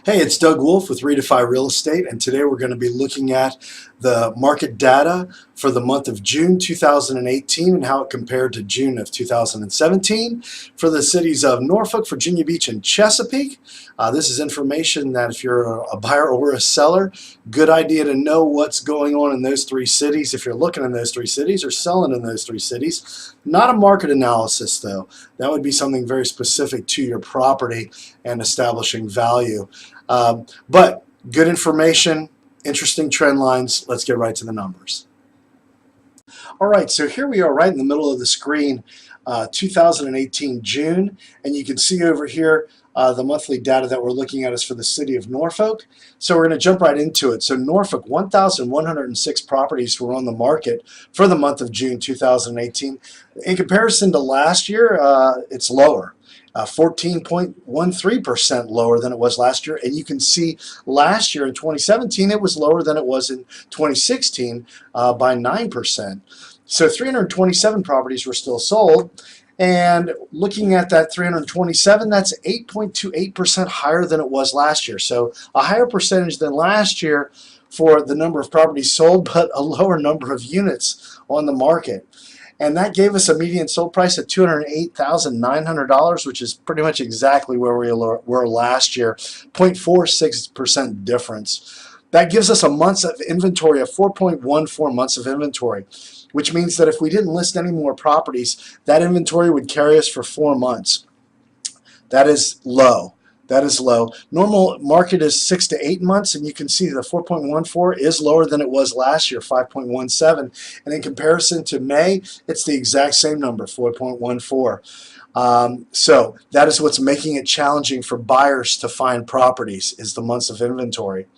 Hey, it's DWolfe with Redefy Real Estate, and today we're going to be looking at the market data for the month of June 2018 and how it compared to June of 2017 for the cities of Norfolk, Virginia Beach, and Chesapeake. This is information that if you're a buyer or a seller, good idea to know what's going on in those three cities if you're looking in those three cities or selling in those three cities. Not a market analysis, though. That would be something very specific to your property and establishing value. But good information, interesting trend lines. Let's get right to the numbers. All right, so here we are right in the middle of the screen, 2018 June, and you can see over here the monthly data that we're looking at is for the city of Norfolk. So we're going to jump right into it. So Norfolk, 1,106 properties were on the market for the month of June 2018. In comparison to last year, it's lower. 14.13% lower than it was last year, and you can see last year in 2017 it was lower than it was in 2016 by 9%. So 327 properties were still sold, and looking at that 327, that's 8.28% higher than it was last year. So a higher percentage than last year for the number of properties sold, but a lower number of units on the market. And that gave us a median sold price of $208,900, which is pretty much exactly where we were last year, 0.46% difference. That gives us a months of inventory of 4.14 months of inventory, which means that if we didn't list any more properties, that inventory would carry us for 4 months. That is low. That is low. Normal market is 6 to 8 months, and you can see the 4.14 is lower than it was last year, 5.17. And in comparison to May, it's the exact same number, 4.14. So that is what's making it challenging for buyers to find properties, is the months of inventory.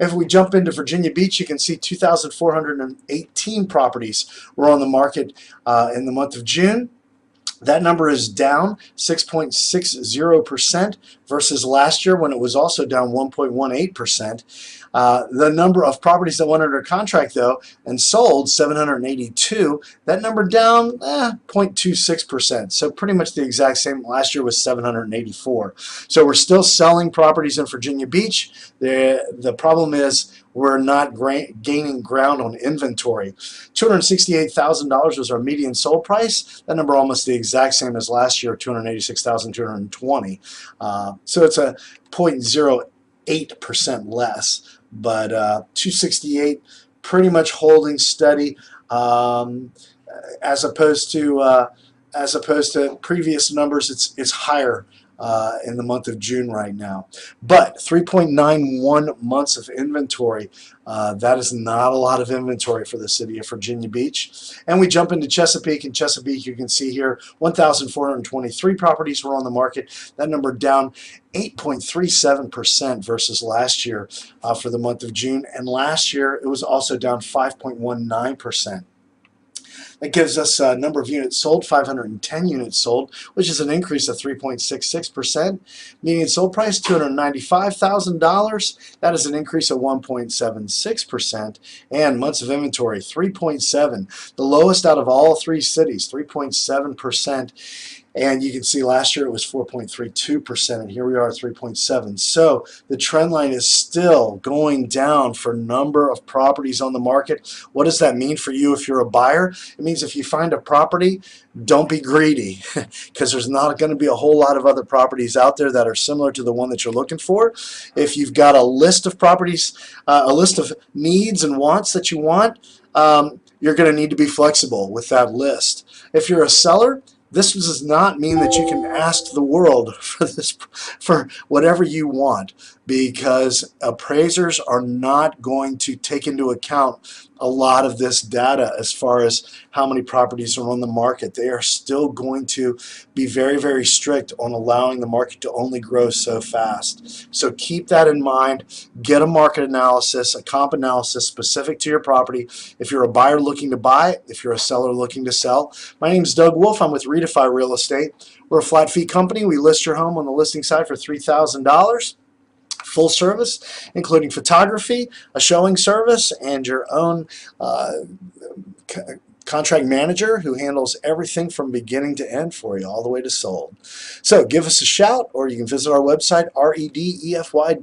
If we jump into Virginia Beach, you can see 2,418 properties were on the market in the month of June. That number is down 6.60% versus last year when it was also down 1.18%. The number of properties that went under contract, though, and sold, 782, that number down 0.26%. So pretty much the exact same. Last year was 784. So we're still selling properties in Virginia Beach. The problem is we're not gaining ground on inventory. $268,000 was our median sold price. That number almost the exact same as last year, $286,220. So it's a 0.08% less, but 268 pretty much holding steady, as opposed to previous numbers. It's higher in the month of June right now. But 3.91 months of inventory, that is not a lot of inventory for the city of Virginia Beach. And we jump into Chesapeake. In Chesapeake, you can see here 1,423 properties were on the market. That number down 8.37% versus last year for the month of June. And last year, it was also down 5.19%. That gives us a number of units sold, 510 units sold, which is an increase of 3.66%. Median sold price, $295,000. That is an increase of 1.76%. And months of inventory, 3.7. The lowest out of all three cities, 3.7%. And you can see last year it was 4.32%, and here we are at 3.7. So the trend line is still going down for number of properties on the market. What does that mean for you if you're a buyer? It means if you find a property, don't be greedy, because there's not going to be a whole lot of other properties out there that are similar to the one that you're looking for. If you've got a list of properties, a list of needs and wants that you want, you're going to need to be flexible with that list. If you're a seller, this does not mean that you can ask the world for whatever you want, because appraisers are not going to take into account a lot of this data as far as how many properties are on the market. They are still going to be very, very strict on allowing the market to only grow so fast. So keep that in mind. Get a market analysis, a comp analysis specific to your property. If you're a buyer looking to buy, if you're a seller looking to sell. My name is DWolfe. I'm with Redefy Real Estate. We're a flat fee company. We list your home on the listing site for $3,000. Full service, including photography, a showing service, and your own contract manager who handles everything from beginning to end for you, all the way to sold. So give us a shout, or you can visit our website, redefy.com.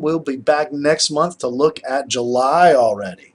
We'll be back next month to look at July already.